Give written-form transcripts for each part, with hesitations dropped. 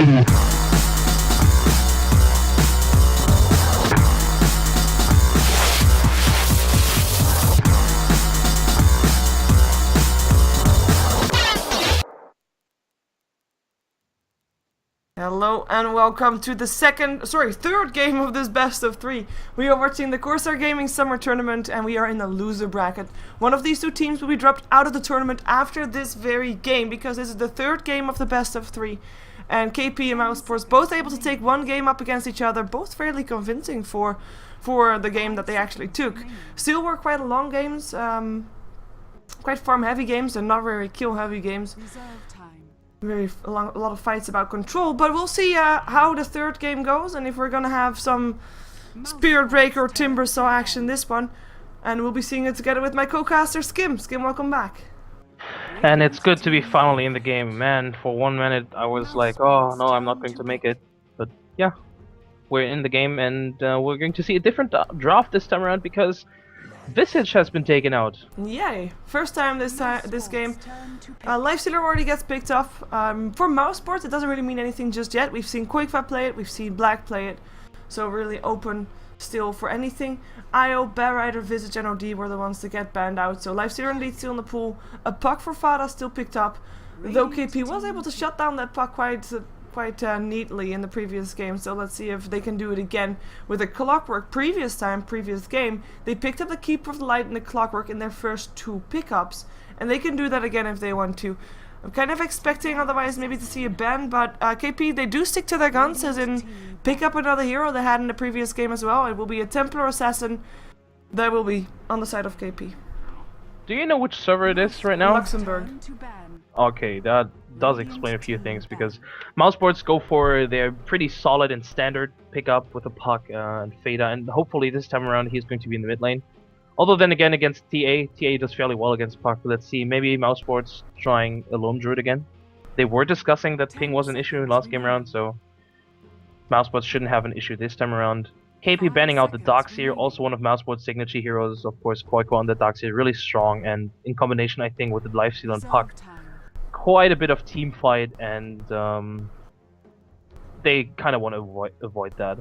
Hello and welcome to the third game of this best of 3. We are watching the Corsair Gaming Summer Tournament and we are in the loser bracket. One of these two teams will be dropped out of the tournament after this very game because this is the third game of the best of 3. And Kaipi and Mousesports both able to take one game up against each other, both fairly convincing for the game that they actually took. Still were quite long games, quite farm heavy games and not very kill heavy games. A lot of fights about control, but we'll see how the third game goes and if we're gonna have some Spirit Breaker or Timber Saw action this one. And we'll be seeing it together with my co-caster Skim. Skim, welcome back. And it's good to be finally in the game, man. For 1 minute I was like, oh no, I'm not going to make it. But yeah, we're in the game and we're going to see a different draft this time around because Visage has been taken out. Yay! First time this game. Lifestealer already gets picked up. For Mousesports, it doesn't really mean anything just yet. We've seen Quickfire play it, we've seen Black play it, so really open still for anything. IO, Bear Rider, Visage, and OD were the ones to get banned out. So Lifestealer indeed still in the pool. A puck for Fada still picked up, though KP was able to shut down that puck quite neatly in the previous game, so let's see if they can do it again with a Clockwork. Previous game, they picked up the Keeper of the Light and the Clockwork in their first 2 pickups, and they can do that again if they want to. I'm kind of expecting otherwise maybe to see a ban, but KP, they do stick to their guns, as in pick up another hero they had in the previous game as well. It will be a Templar Assassin that will be on the side of KP. Do you know which server it is right now? Luxembourg. Okay, that does explain a few things because Mousesports go for their pretty solid and standard pickup with a puck and Fada, and hopefully this time around he's going to be in the mid lane. Although then again against TA does fairly well against puck. Let's see, maybe Mousesports trying a lone druid again. They were discussing that ping was an issue in last game round, so Mousesports shouldn't have an issue this time around. KP banning out the Darkseer, also one of Mousesports' signature heroes, of course. Koiko on the Darkseer, really strong, and in combination I think with the Lifesteal and puck, quite a bit of team fight, and they kind of want to avoid that.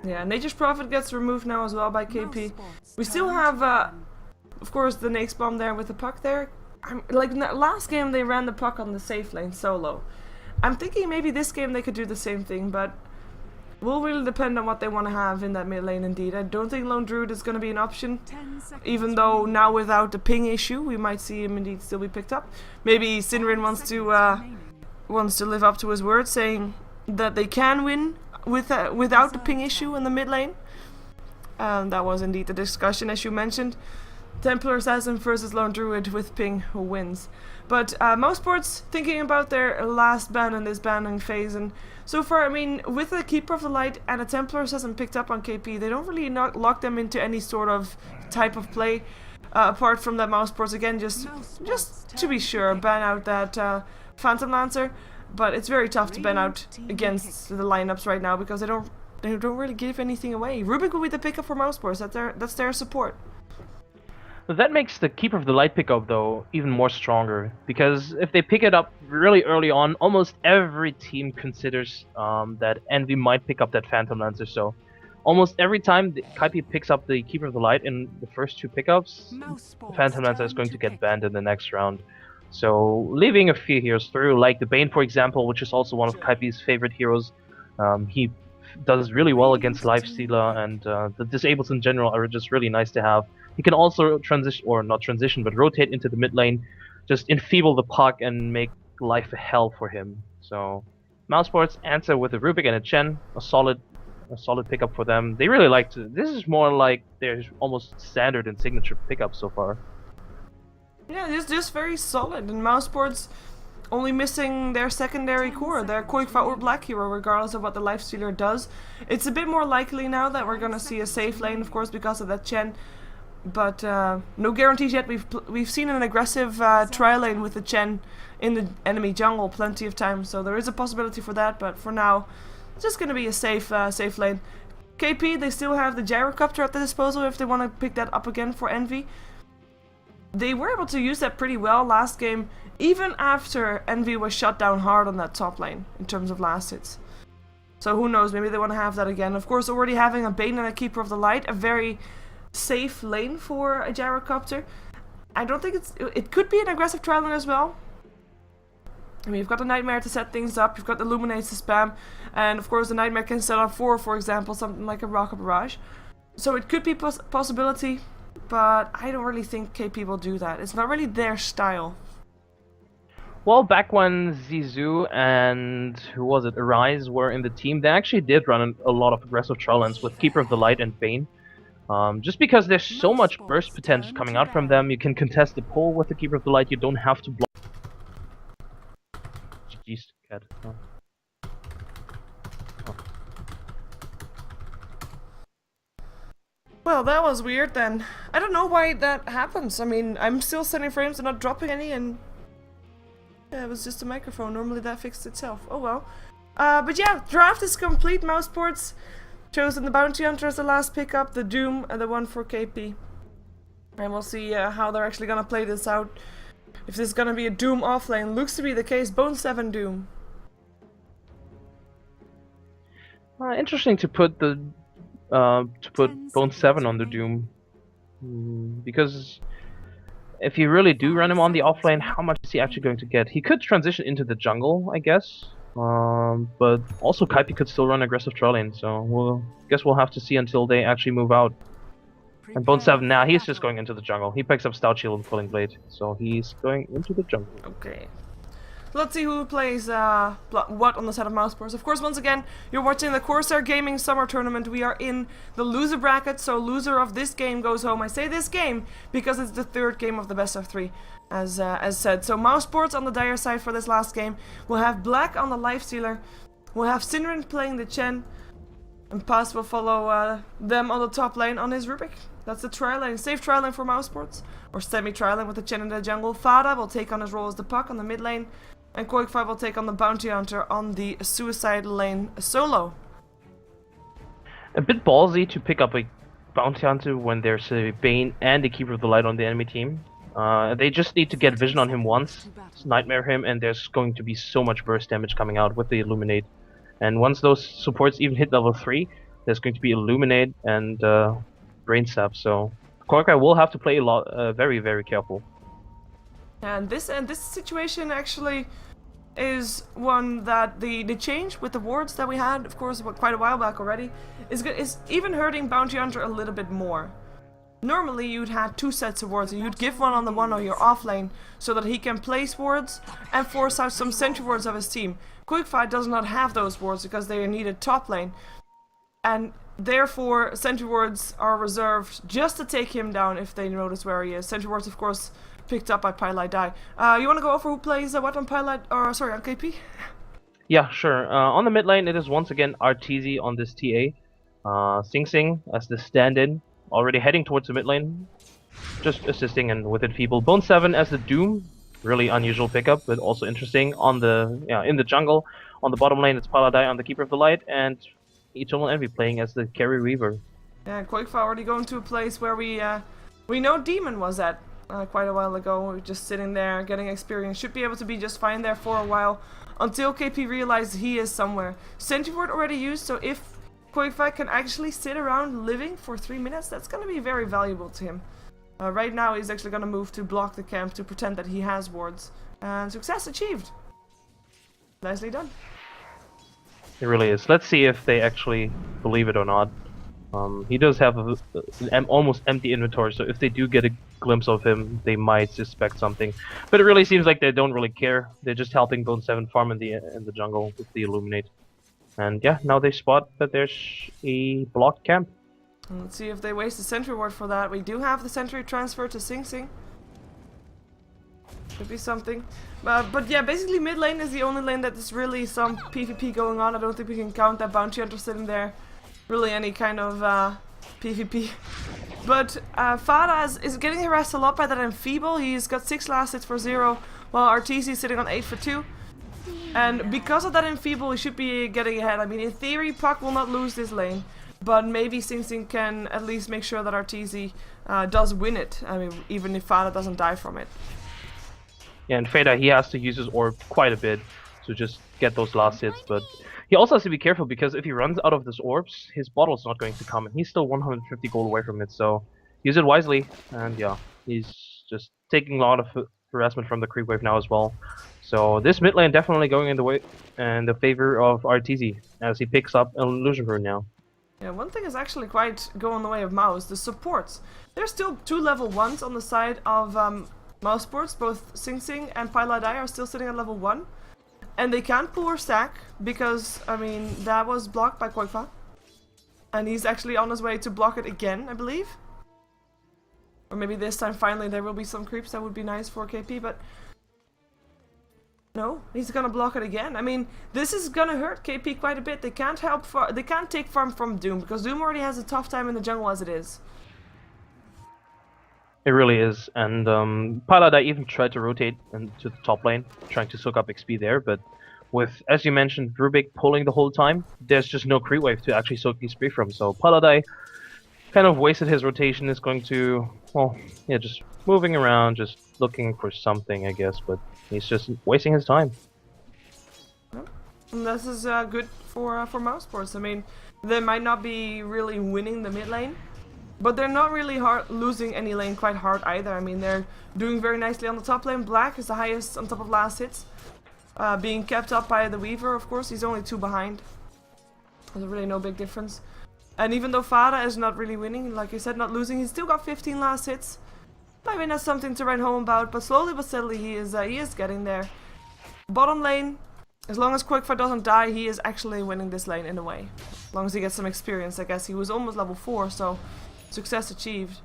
Yeah, Nature's Prophet gets removed now as well by KP. We still have, of course, the Nake's Bomb there with the puck there. Like last game they ran the puck on the safe lane solo. I'm thinking maybe this game they could do the same thing, but will really depend on what they want to have in that mid lane indeed. I don't think Lone Druid is going to be an option, even though now without the ping issue we might see him indeed still be picked up. Maybe Sinrin wants to live up to his word, saying that they can win without the ping issue in the mid lane. That was indeed the discussion, as you mentioned. Templar Assassin versus Lone Druid with ping, who wins. But Mousesports thinking about their last ban in this banning phase, and so far, I mean, with the Keeper of the Light and a Templar Assassin picked up on KP, they don't really lock them into any sort of type of play. Apart from that, Mousesports again just to be sure ban out that Phantom Lancer, but it's very tough to ban out against the lineups right now because they don't really give anything away. Rubik will be the pickup for Mousesports. That's their support. That makes the Keeper of the Light pickup though even more stronger, because if they pick it up really early on, almost every team considers that Envy might pick up that Phantom Lancer, so almost every time Kaipi picks up the Keeper of the Light in the first 2 pickups, Phantom Lancer is going to get banned in the next round. So leaving a few heroes through, like the Bane for example, which is also one of Kaipi's favorite heroes. He does really well against Lifestealer, and the disables in general are just really nice to have. He can also rotate into the mid lane, just enfeeble the puck and make life a hell for him. So Mousesports answer with a Rubik and a Chen, a solid pickup for them. They really like to. This is more like their almost standard and signature pickup so far. Yeah, it's just very solid, and Mousesports only missing their secondary core, their Quickfire or Black hero, regardless of what the Lifestealer does. It's a bit more likely now that we're gonna see a safe lane, of course, because of that Chen. But no guarantees yet. We've seen an aggressive trial lane with the Chen in the enemy jungle plenty of times, so there is a possibility for that. But for now, it's just going to be a safe lane. KP, they still have the Gyrocopter at their disposal if they want to pick that up again for Envy. they were able to use that pretty well last game, even after Envy was shut down hard on that top lane in terms of last hits. So who knows, maybe they want to have that again. Of course, already having a Bane and a Keeper of the Light, a very safe lane for a Gyrocopter. I don't think it could be an aggressive trial lane as well. I mean, you've got the Nightmare to set things up, you've got the Illuminates to spam, and of course the Nightmare can set up for example, something like a Rocket Barrage. So it could be possibility, but I don't really think KP will do that. It's not really their style. Well, back when Zizou and, who was it, Arise were in the team, they actually did run a lot of aggressive trial lanes with Keeper of the Light and Bane. Just because there's so much burst potential coming out from them, you can contest the pull with the Keeper of the Light, you don't have to block. Jeez, cat. Oh. Oh. Well, that was weird then. I don't know why that happens. I mean, I'm still sending frames and not dropping any, and yeah, it was just a microphone. Normally that fixed itself. Oh well. But yeah, draft is complete. Mousesports chosen the Bounty Hunter as the last pickup, the Doom, and the one for KP. And we'll see how they're actually gonna play this out. If this is gonna be a Doom offlane, looks to be the case. Bone 7 Doom. Interesting to put the Bone 7 on the Doom, because if you really do run him on the offlane, how much is he actually going to get? He could transition into the jungle, I guess, but also Kaipi could still run aggressive trial lane, so we'll have to see until they actually move out. And Bone 7, now he's just going into the jungle. He picks up Stout Shield and Pulling Blade, so he's going into the jungle. Okay. Let's see who plays what on the side of Mousesports. Of course, once again, you're watching the Corsair Gaming Summer Tournament. We are in the loser bracket, so loser of this game goes home. I say this game because it's the third game of the best of 3, as said. So Mousesports on the Dire side for this last game. We'll have Black on the Lifestealer. We'll have Sinrin playing the Chen. And Paz will follow them on the top lane on his Rubik. That's the trial lane. Safe trial lane for Mousesports. Or semi-trial lane with the Chen in the jungle. Fada will take on his role as the Puck on the mid lane. And Koik5 will take on the Bounty Hunter on the Suicide lane solo. A bit ballsy to pick up a Bounty Hunter when there's a Bane and a Keeper of the Light on the enemy team. They just need to get vision on him once, Nightmare him, and there's going to be so much burst damage coming out with the Illuminate. And once those supports even hit level 3, there's going to be Illuminate and Brain Sap, so Koik5 will have to play a lot, very, very careful. And this situation actually is one that the change with the wards that we had, of course, quite a while back already, is even hurting Bounty Hunter a little bit more. Normally you'd have 2 sets of wards, and you'd give one on the one on your offlane so that he can place wards and force out some sentry wards of his team. Koik5 does not have those wards because they are needed top lane, and therefore sentry wards are reserved just to take him down if they notice where he is. Sentry wards, of course, picked up by Pylite Die. You want to go over who plays what on Pylite, or sorry, on KP? Yeah, sure. On the mid lane, it is once again RTZ on this TA. Sing Sing as the stand-in, already heading towards the mid lane, just assisting and with it people. Bone 7 as the Doom, really unusual pickup, but also interesting. On the in the jungle, on the bottom lane, it's Paladai on the Keeper of the Light, and Eternal Envy playing as the Carry Reaver. Yeah, Koik5 already going to a place where we know Demon was at. Quite a while ago. We were just sitting there getting experience. Should be able to be just fine there for a while until KP realizes he is somewhere. Sentry ward already used, so if Koik5 can actually sit around living for 3 minutes, that's going to be very valuable to him. Right now he's actually going to move to block the camp to pretend that he has wards. And success achieved. Nicely done. It really is. Let's see if they actually believe it or not. He does have an almost empty inventory, so if they do get a glimpse of him, they might suspect something. But it really seems like they don't really care. They're just helping Bone 7 farm in the jungle with the Illuminate. And yeah, now they spot that there's a blocked camp. Let's see if they waste the sentry ward for that. We do have the sentry transfer to Sing Sing. Could be something. But yeah, basically mid lane is the only lane that is really some PvP going on. I don't think we can count that Bounty Hunter sitting there. Really any kind of PvP. But Fada is getting harassed a lot by that Enfeeble. He's got 6 last hits for 0, while RTZ is sitting on 8 for 2. And because of that Enfeeble, he should be getting ahead. I mean, in theory, Puck will not lose this lane. but maybe Sing Sing can at least make sure that Arteezy does win it. I mean, even if Fada doesn't die from it. Yeah, and Fada, he has to use his orb quite a bit to just get those last hits, but he also has to be careful because if he runs out of those orbs, his bottle's not going to come, and he's still 150 gold away from it, so use it wisely, and yeah, he's just taking a lot of harassment from the creep wave now as well. So this mid lane definitely going in the favor of Arteezy as he picks up an illusion rune now. Yeah, one thing is actually quite going the way of Mouse, the supports. There's still 2 level 1s on the side of Mousesports, both Sing Sing and Pailadai are still sitting at level 1. And they can't pull or stack because, I mean, that was blocked by Koifa. And he's actually on his way to block it again, I believe. Or maybe this time finally there will be some creeps, that would be nice for KP, but... No, he's gonna block it again. I mean, this is gonna hurt KP quite a bit. They can't they can't take farm from Doom, because Doom already has a tough time in the jungle as it is. It really is, and Paladai even tried to rotate into the top lane, trying to soak up XP there, but with, as you mentioned, Rubik pulling the whole time, there's just no creep wave to actually soak XP from, so Paladai kind of wasted his rotation, is going to, well, yeah, just moving around, just looking for something, I guess, but he's just wasting his time. And this is good for Mousesports. I mean, they might not be really winning the mid lane, but they're not really losing any lane quite hard either. I mean, they're doing very nicely on the top lane. Black is the highest on top of last hits. Being kept up by the Weaver, of course. He's only 2 behind. There's really no big difference. And even though Fada is not really winning, like I said, not losing, he's still got 15 last hits. I mean, that's something to write home about, but slowly but steadily he is getting there. Bottom lane, as long as Quickfire doesn't die, he is actually winning this lane in a way. As long as he gets some experience, I guess. He was almost level 4, so... Success achieved.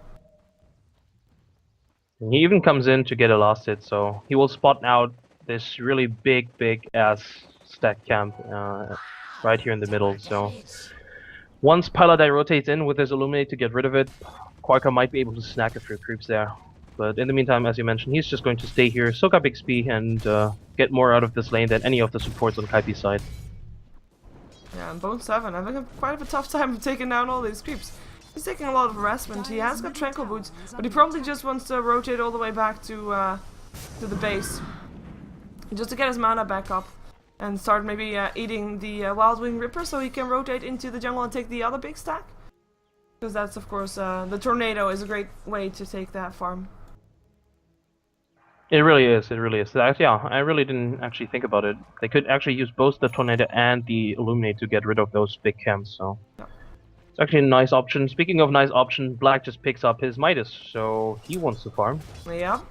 He even comes in to get a last hit, so he will spot out this really big ass stack camp right here in the middle. So once Paladai rotates in with his Illuminate to get rid of it, Quarka might be able to snack a few creeps there. But in the meantime, as you mentioned, he's just going to stay here, soak up XP, and get more out of this lane than any of the supports on Kaipi's side. Yeah, and Bone 7 having quite a tough time taking down all these creeps. He's taking a lot of harassment. He has got Tranquil Boots, but he probably just wants to rotate all the way back to the base. Just to get his mana back up. And start maybe eating the Wild Wing Ripper so he can rotate into the jungle and take the other big stack. Because that's, of course, the Tornado is a great way to take that farm. It really is, it really is. Yeah, I really didn't actually think about it. They could actually use both the Tornado and the Illuminate to get rid of those big camps, so... Yeah. It's actually a nice option. Speaking of nice option, Black just picks up his Midas, so he wants to farm. Yeah,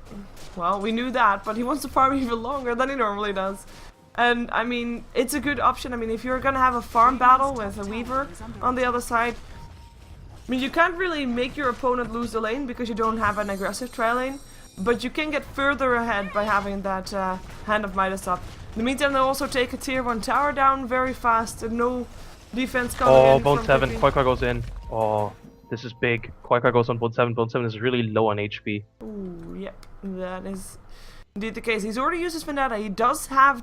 well, we knew that, but he wants to farm even longer than he normally does. And, I mean, it's a good option. I mean, if you're gonna have a farm battle with a Weaver on the other side, I mean, you can't really make your opponent lose the lane because you don't have an aggressive tri lane, but you can get further ahead by having that Hand of Midas up. In the meantime, they'll also take a tier 1 tower down very fast and no defense coming in. Oh, Bone 7, Quaika goes in. Oh, this is big. Quaika goes on Bone 7. Bone 7 is really low on HP. Ooh, yep, that is indeed the case. He's already used his Vendetta. He does have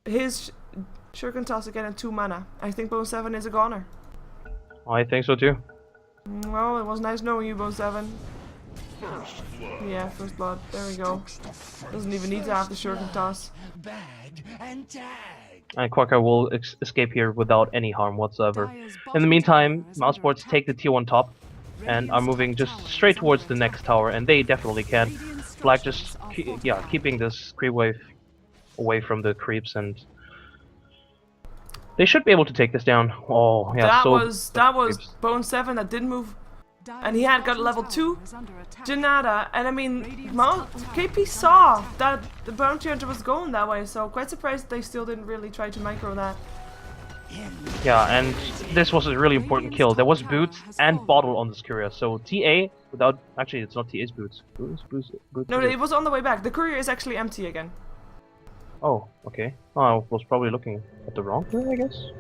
his Shuriken Toss again at 2 mana. I think Bone 7 is a goner. I think so too. Well, it was nice knowing you, Bone 7. Yeah, first blood. There we go. Doesn't even need to have the Shuriken Toss. And Quaika will escape here without any harm whatsoever. In the meantime, Mousesports take the tier 1 top and are moving just straight towards the next tower, and they definitely can. Black just keeping this creep wave away from the creeps, and they should be able to take this down. Oh, yeah, that was Bone 7 that didn't move. And he had got level 2 Janata, and I mean, KP saw that the bounty hunter was going that way, so quite surprised they still didn't really try to micro that. Yeah, and this was a really important kill. There was boots and bottle on this courier, so TA without, actually it's not TA's boots. Boots. No, it was on the way back. The courier is actually empty again. Oh, okay. Oh, I was probably looking at the wrong courier, I guess.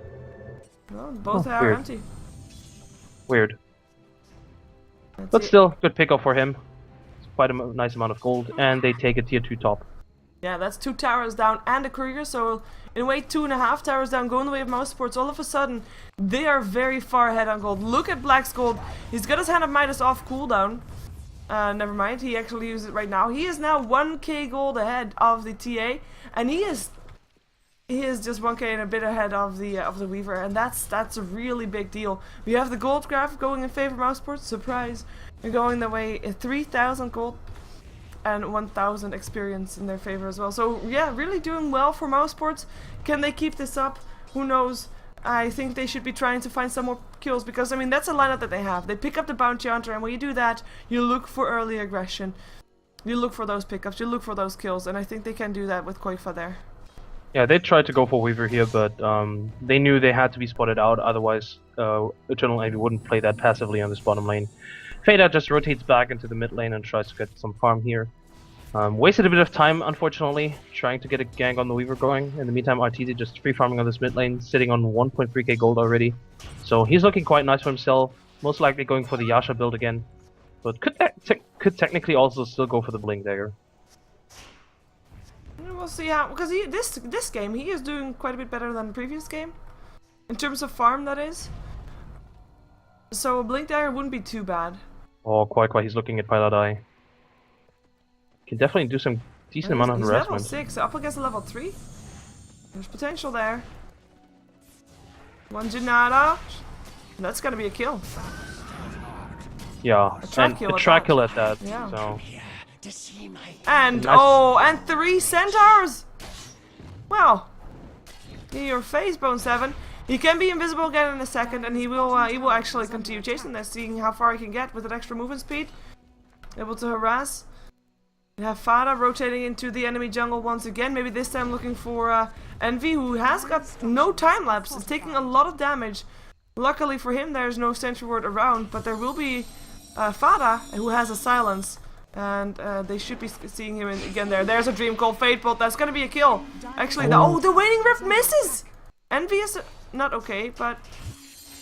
Well, both are empty. Weird. But still, good pickup for him. It's quite a nice amount of gold, and they take a tier 2 top. Yeah, that's 2 towers down and a courier, so in a way 2.5 towers down, going the way of Mousesports. All of a sudden, they are very far ahead on gold. Look at Black's gold. He's got his Hand of Midas off cooldown. Never mind, he actually uses it right now. He is now 1k gold ahead of the TA, and he is just 1k and a bit ahead of the Weaver, and that's a really big deal. We have the gold graph going in favor of Mousesports. Surprise! They're going the way 3,000 gold and 1,000 experience in their favor as well. So yeah, really doing well for Mousesports. Can they keep this up? Who knows? I think they should be trying to find some more kills, because I mean that's a lineup that they have. They pick up the bounty hunter, and when you do that, you look for early aggression. You look for those pickups, you look for those kills, and I think they can do that with Koifa there. Yeah, they tried to go for Weaver here, but they knew they had to be spotted out, otherwise Eternal Envy wouldn't play that passively on this bottom lane. Fada just rotates back into the mid lane and tries to get some farm here. Wasted a bit of time, unfortunately, trying to get a gank on the Weaver going. In the meantime, Arteezy just free farming on this mid lane, sitting on 1.3k gold already. So he's looking quite nice for himself, most likely going for the Yasha build again. But could technically also still go for the Blink Dagger. We'll see how, because this game he is doing quite a bit better than the previous game, in terms of farm, that is. So a Blink Dagger wouldn't be too bad. Oh, quite. He's looking at Paladai. Can definitely do some decent amount of harassment. He's level 6, up against a level 3. There's potential there. One Janata. That's gonna be a kill. Yeah, a track kill at that. Yeah. So. And nice. Oh, and 3 centaurs. Well, in your face, Bone 7. He can be invisible again in a second, and he will actually continue chasing this, seeing how far he can get with an extra movement speed. Able to harass. We have Fada rotating into the enemy jungle once again, maybe this time looking for Envy, who has got no time lapse. Is taking a lot of damage. Luckily for him, there's no sentry ward around, but there will be Fada, who has a silence. And they should be seeing him again there. There's a dream called Fatebolt. That's gonna be a kill. Actually, the Waning Rift misses! Envy is not okay, but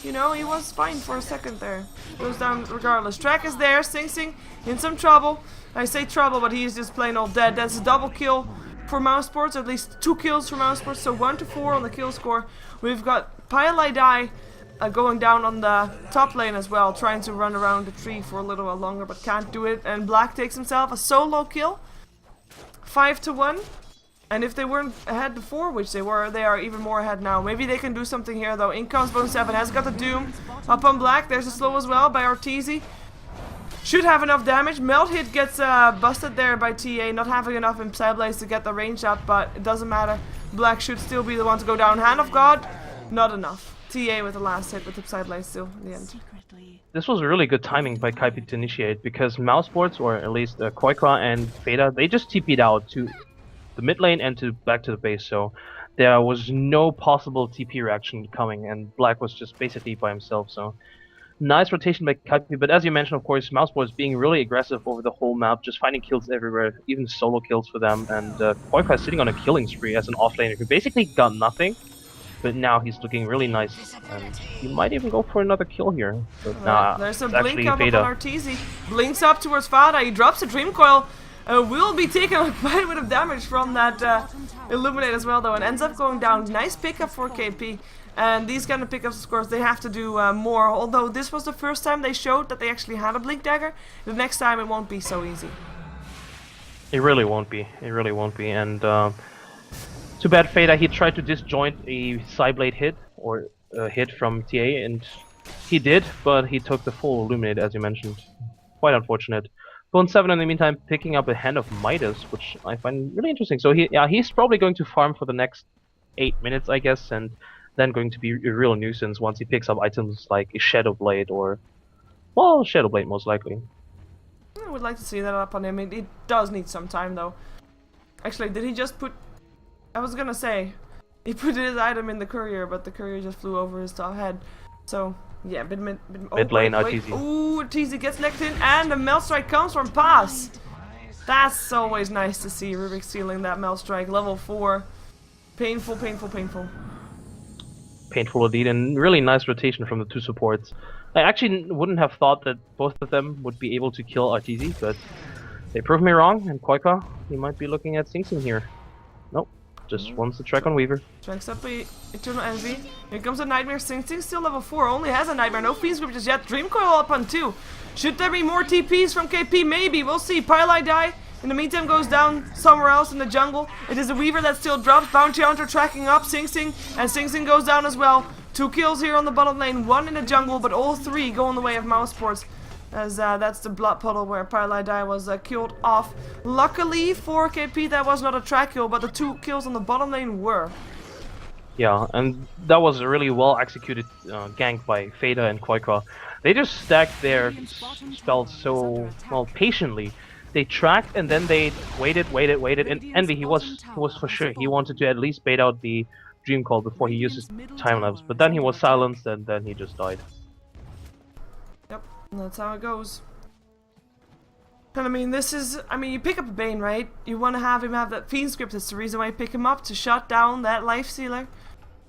you know, he was fine for a second there. Goes down regardless. Track is there, Sing Sing in some trouble. I say trouble, but he is just plain old dead. That's a double kill for Mousesports, at least 2 kills for Mousesports, so 1 to 4 on the kill score. We've got Paladai going down on the top lane as well, trying to run around the tree for a little while longer, but can't do it. And Black takes himself a solo kill. 5 to 1. And if they weren't ahead before, which they were, they are even more ahead now. Maybe they can do something here though. In comes Bone 7, has got the Doom. Up on Black, there's a slow as well by Arteezy. Should have enough damage. Melt hit gets busted there by TA, not having enough in Psyblaze to get the range up, but it doesn't matter. Black should still be the one to go down. Hand of God, not enough. TA with the last hit with the Psyblaze still in the end. This was really good timing by Kaipi to initiate, because Mousesports, or at least Koikwa and Fada, they just TP'd out to the mid lane and back to the base, so there was no possible TP reaction coming, and Black was just basically by himself, so nice rotation by Kaipi. But as you mentioned, of course, Mousesports being really aggressive over the whole map, just finding kills everywhere, even solo kills for them, and Koikwa sitting on a killing spree as an offlaner who basically got nothing, but now he's looking really nice, and he might even go for another kill here. But nah, there's a it's blink actually up on Fada. Arteezy. Blinks up towards Fada, he drops a Dream Coil. Will be taking quite a bit of damage from that Illuminate as well though, and ends up going down. Nice pickup for KP. And these kind of pickups, of course, they have to do more. Although this was the first time they showed that they actually had a Blink Dagger, the next time it won't be so easy. It really won't be. It really won't be. And too bad Fada, he tried to disjoint a Psyblade hit, or a hit from TA, and he did, but he took the full Illuminate, as you mentioned. Quite unfortunate. Bone 7 in the meantime picking up a Hand of Midas, which I find really interesting. So he's probably going to farm for the next 8 minutes, I guess, and then going to be a real nuisance once he picks up items like a Shadow Blade or, well, Shadow Blade most likely. I would like to see that up on him. It does need some time though. Actually, did he just put... I was gonna say, he put his item in the courier, but the courier just flew over his head. So... yeah, mid lane, Arteezy. Ooh, Arteezy gets necked in, and the Melt Strike comes from Pass. That's always nice to see Rubik stealing that Melt Strike, level 4. Painful, painful, painful. Painful indeed, and really nice rotation from the 2 supports. I actually wouldn't have thought that both of them would be able to kill Arteezy, but They proved me wrong, and Koika, he might be looking at Sing Sing here. Nope, just wants to track on Weaver. Tracks up a Eternal Envy. Here comes a Nightmare. Sing Sing still level 4, only has a Nightmare. No Fiend Script just yet. Dream Coil up on 2. Should there be more TPs from KP? Maybe, we'll see. Pylai die. In the meantime goes down somewhere else in the jungle. It is a Weaver that still drops. Bounty Hunter tracking up Sing Sing, and Sing Sing goes down as well. 2 kills here on the bottom lane, 1 in the jungle, but all 3 go in the way of Mousesports. As that's the blood puddle where Pylai Dai was killed off. Luckily for KP, that was not a track kill, but the 2 kills on the bottom lane were. Yeah, and that was a really well executed gank by Fada and Koika. They just stacked their spells so well patiently. They tracked and then they waited, and Envy he was for sure. He wanted to at least bait out the Dream Call before he used his time lapse, but then he was silenced and then he just died. Yep, that's how it goes. And I mean, you pick up a Bane, right? You want to have him have that Fiend Script. That's the reason why you pick him up, to shut down that Life Stealer.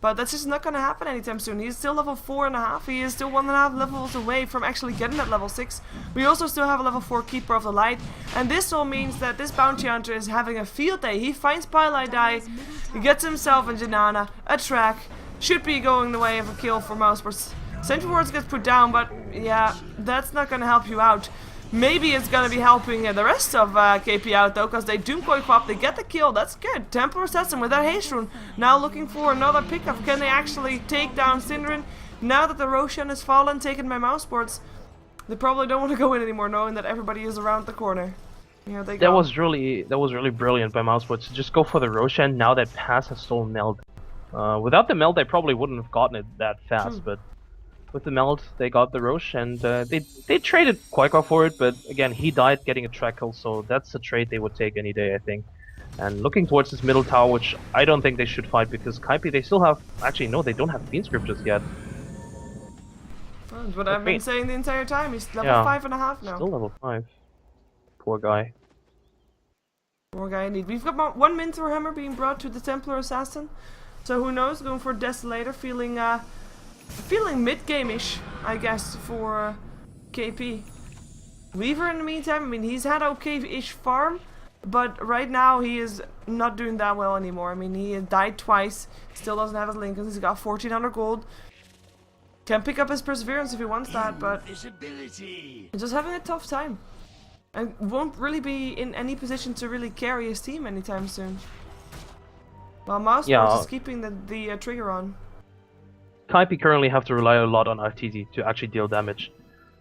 But that's just not going to happen anytime soon. He's still level 4.5. He is still 1.5 levels away from actually getting that level 6. We also still have a level 4 Keeper of the Light. And this all means that this Bounty Hunter is having a field day. He finds Pylai Dai, he gets himself and Janana a track. Should be going the way of a kill for Mousesports. Sentry Wards gets put down, but yeah, that's not going to help you out. Maybe it's going to be helping the rest of KP out though, because they Doom Koi Pop, they get the kill, that's good. Templar Assassin with that haste rune. Now looking for another pickup. Can they actually take down Synderen? Now that the Roshan has fallen, taken by Mousesports, they probably don't want to go in anymore, knowing that everybody is around the corner. Here they go. That was really brilliant by Mousesports to just go for the Roshan now that Pass has stolen Meld. Without the Meld, they probably wouldn't have gotten it that fast, but with the Meld, they got the Roche, and they traded Quaker for it, but again, he died getting a track kill, so that's a trade they would take any day, I think. And looking towards this middle tower, which I don't think they should fight, because Kaipi, they still have... Actually, no, they don't have Fiend Scriptures yet. That's what I've been saying the entire time. He's level 5.5 now. Still level 5. Poor guy. Poor guy indeed. We've got 1 Minthor Hammer being brought to the Templar Assassin. So who knows, going for Desolator, feeling mid-game-ish, I guess, for KP. Weaver, in the meantime, I mean, he's had okay-ish farm, but right now he is not doing that well anymore. I mean, he died twice, still doesn't have his Lincolns, he's got 1400 gold. Can pick up his Perseverance if he wants that, but he's just having a tough time. And won't really be in any position to really carry his team anytime soon. While Mousesports is keeping the trigger on. Kaipi currently have to rely a lot on RTZ to actually deal damage.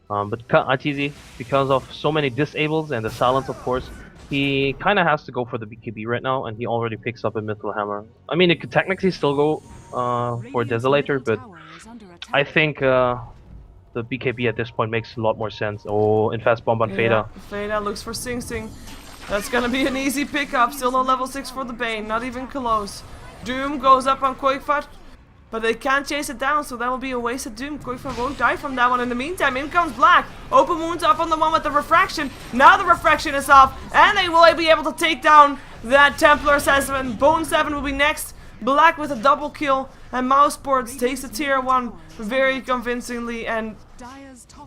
But RTZ, because of so many disables and the silence of course, he kinda has to go for the BKB right now, and he already picks up a Mithril Hammer. I mean, it could technically still go for Desolator, but I think the BKB at this point makes a lot more sense. Oh, Infest Bomb on Fada. Fada looks for Sing Sing. That's gonna be an easy pickup. Still no level 6 for the Bane, not even close. Doom goes up on Quakefat, but they can't chase it down, so that will be a waste of Doom. Quakefat won't die from that one. In the meantime, in comes Black. Open Wounds up on the one with the Refraction. Now the Refraction is off, and they will be able to take down that Templar Assassin. Bone 7 will be next. Black with a double kill, and Mousesports takes the tier 1 very convincingly, and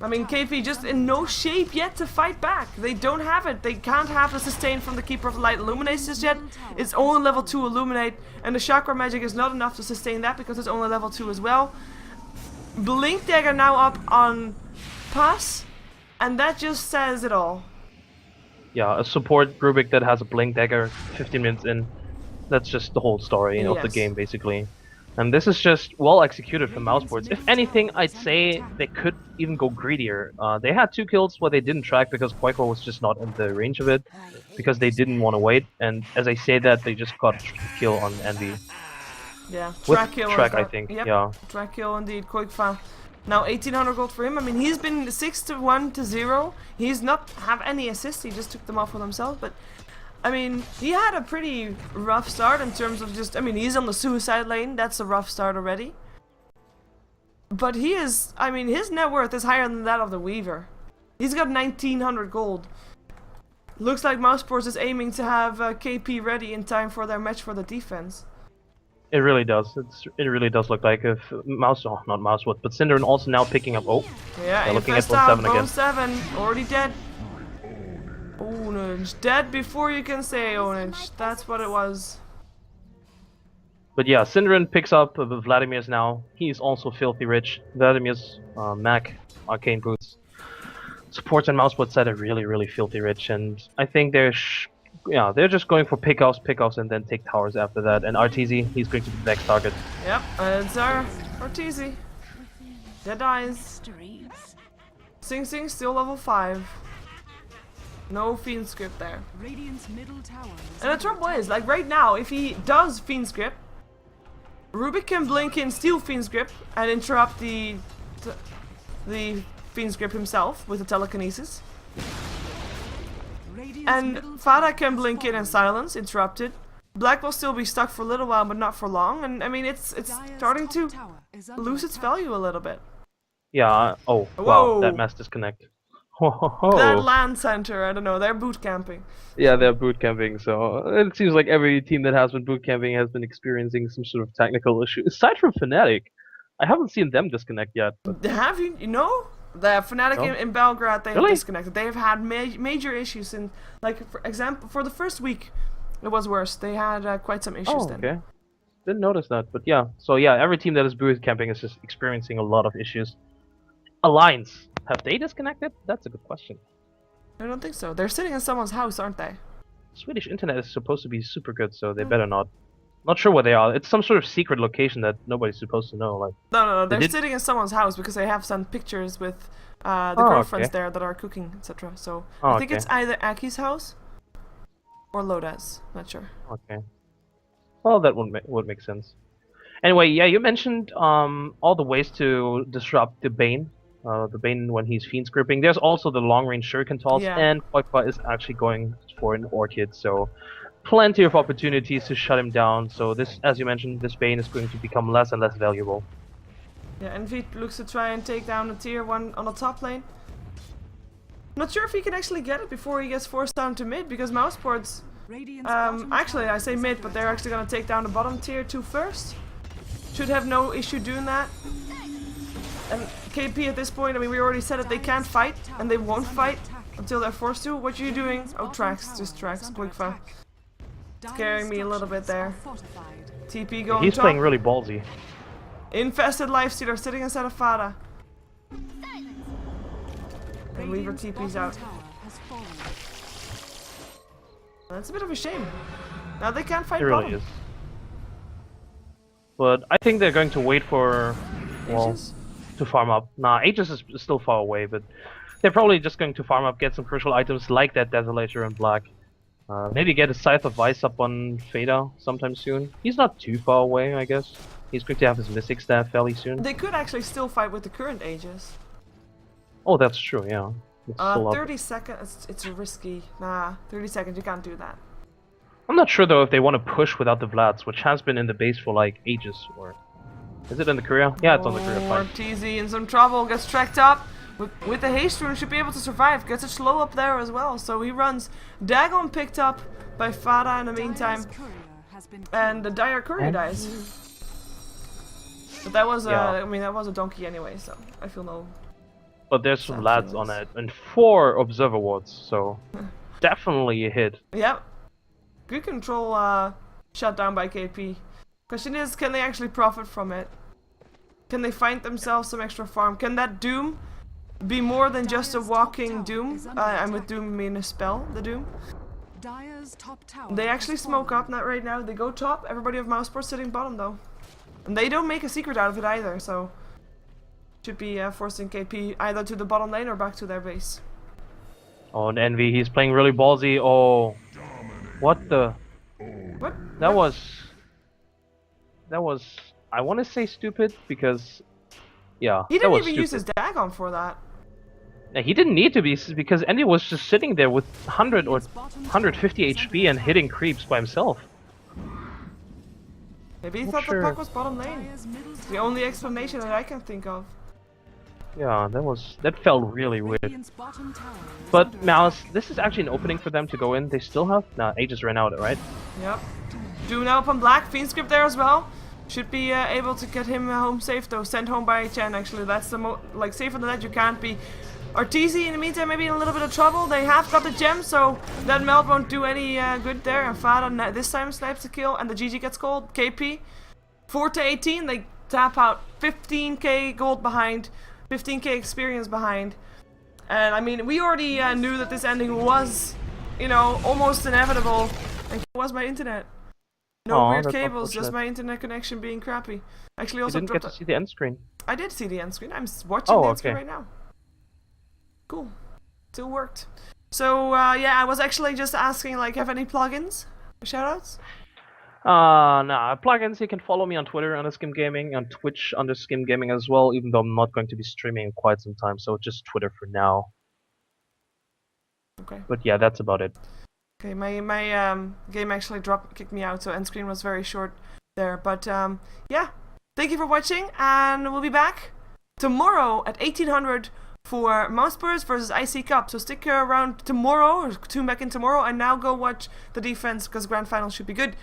I mean, KP just in no shape yet to fight back. They don't have it. They can't have the sustain from the Keeper of the Light Illuminate just yet. It's only level 2 Illuminate, and the Chakra Magic is not enough to sustain that because it's only level 2 as well. Blink Dagger now up on Pass, and that just says it all. Yeah, a support Rubik that has a Blink Dagger 15 minutes in. That's just the whole story of the game, basically. And this is just well executed from Mousesports. If anything, I'd say they could even go greedier. They had 2 kills, but they didn't track because Quaker was just not in the range of it, because they didn't want to wait. And as I say that, they just got a kill on Envy. Yeah, track kill. Track, I think. Yep, yeah. Track kill indeed. Quakefa. Now 1800 gold for him. I mean, he's been 6-1-0. He's not have any assists. He just took them off with himself, but. I mean, he had a pretty rough start in terms of just, I mean, he's on the suicide lane, that's a rough start already. But he is, I mean, his net worth is higher than that of the Weaver. He's got 1900 gold. Looks like Mousesports is aiming to have KP ready in time for their match for the defense. It really does. It really does look like if not Mousesports, but Synderen also now picking up. Oh, yeah, they're looking at Bone 7 again. Bone 7 already dead. Oh no, Ownage. Dead before you can say Ownage. That's what it was. But yeah, Synderen picks up Vladimir's now. He's also filthy rich. Vladimir's Mac, Arcane Boots. Supports and Mousesports set are really filthy rich, and I think they're just going for pickoffs, and then take towers after that. And RTZ, he's going to be the next target. Yep, it's our RTZ. Dead eyes. Sing Sing still level 5. No Fiend Script there. And the trouble is, like right now, if he does Fiend Script, Rubik can blink in, steal Fiend Script, and interrupt the Fiend Script himself with the telekinesis. And Fada can blink in and silence, interrupt it. Black will still be stuck for a little while, but not for long. And I mean, it's starting to lose its value a little bit. Yeah. Oh, Whoa. wow, that mass disconnect. That land center, I don't know, they're boot camping. Yeah, they're boot camping, so it seems like every team that has been boot camping has been experiencing some sort of technical issue. Aside from Fnatic, I haven't seen them disconnect yet. But... Have you? You know? The Fnatic No? in Belgrade, they Really? have disconnected. They have had major issues in, like, for example, for the first week, it was worse. They had quite some issues Oh, then. okay. Didn't notice that, but yeah. So yeah, every team that is boot camping is just experiencing a lot of issues. Alliance, have they disconnected? That's a good question. I don't think so. They're sitting in someone's house, aren't they? Swedish internet is supposed to be super good, so they better not. Not sure where they are. It's some sort of secret location that nobody's supposed to know. Like No. They're sitting in someone's house because they have some pictures with the girlfriends there that are cooking, etc. So I think it's either Aki's house or Loda's. Not sure. Okay. Well, that would make sense. Anyway, yeah, you mentioned all the ways to disrupt the Bane. The Bane when he's Fiend Scripting. There's also the long-range Shuriken toss, and Koipa is actually going for an Orchid, so plenty of opportunities to shut him down. So this, as you mentioned, this Bane is going to become less and less valuable. Yeah, Envy looks to try and take down the tier 1 on the top lane. Not sure if he can actually get it before he gets forced down to mid, because Mousesports... actually, I say mid, but they're actually going to take down the bottom tier 2 first. Should have no issue doing that. And KP at this point, I mean, we already said that they can't fight, and they won't fight until they're forced to. What are you doing? Oh, tracks, just tracks, Quickfa. Scaring me a little bit there. TP going He's top. playing really ballsy. Infested Lifestealer sitting inside of Fada. And Weaver TP's out. That's a bit of a shame. Now they can't fight It really bottom. is. But I think they're going to wait for, well, Aegis? to farm up. Nah, Aegis is still far away, but they're probably just going to farm up, get some crucial items like that Desolator in black. Maybe get a Scythe of Vice up on Fada sometime soon. He's not too far away, I guess. He's going to have his Mystic Staff fairly soon. They could actually still fight with the current Aegis. Oh, that's true, yeah. It's still up. 30 seconds, it's risky. Nah, 30 seconds, you can't do that. I'm not sure though if they want to push without the Vlads, which has been in the base for like ages, or... Is it in the career? Yeah, it's on the career, fine. TZ in some trouble, gets tracked up. With the haste rune, should be able to survive. Gets a slow up there as well, so he runs. Dagon picked up by Fada in the meantime. And the Dire Courier dies. But that was I mean, that was a donkey anyway, so I feel no... But there's some lads on it, and 4 Observer Wards, so... definitely a hit. Yep. Good control shut down by KP. Question is, can they actually profit from it? Can they find themselves some extra farm? Can that Doom be more than just a walking Doom? And with Doom I mean a spell, the Doom. They actually smoke up not right now. They go top. Everybody of Mousesports sitting bottom though. And they don't make a secret out of it either, so... Should be forcing KP either to the bottom lane or back to their base. Oh, and Envy, he's playing really ballsy. Oh... What the... What? That was... I want to say stupid, because... Yeah, He that didn't was even stupid. use his Dagon for that. Yeah, he didn't need to be, because Envy was just sitting there with 100 or 150 HP and hitting creeps by himself. Maybe he Not thought sure. the puck was bottom lane. It's the only explanation that I can think of. Yeah, that felt really weird. But Mouse, this is actually an opening for them to go in. They still have... Nah, Aegis ran out, right? Yep. Doom now up on black. Fiend Script there as well. Should be able to get him home safe though. Sent home by Chen actually. That's the safer than that you can't be. Arteezy in the meantime maybe in a little bit of trouble. They have got the gem, so that melt won't do any good there. And Fada this time snipes the kill, and the GG gets called. KP 4 to 18. They tap out 15k gold behind, 15k experience behind. And I mean, we already knew that this ending was, you know, almost inevitable. And it was my internet. No weird cables, just my internet connection being crappy. Actually, also you didn't get to see the end screen. I did see the end screen. I'm watching the end screen right now. Cool. Still worked. So, yeah, I was actually just asking, like, have any plugins? Shoutouts? Nah, plugins, you can follow me on Twitter under SkimGaming, on Twitch under SkimGaming as well, even though I'm not going to be streaming in quite some time, so just Twitter for now. Okay. But yeah, that's about it. Okay, my game actually kicked me out, so end screen was very short there. But, yeah. Thank you for watching, and we'll be back tomorrow at 1800 for Mousesports versus IC Cup. So stick around tomorrow, or tune back in tomorrow, and now go watch the defense, because Grand Final should be good.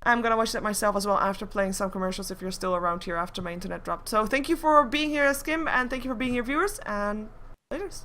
I'm gonna watch that myself as well after playing some commercials if you're still around here after my internet dropped. So thank you for being here, Skim, and thank you for being here, viewers, and laters.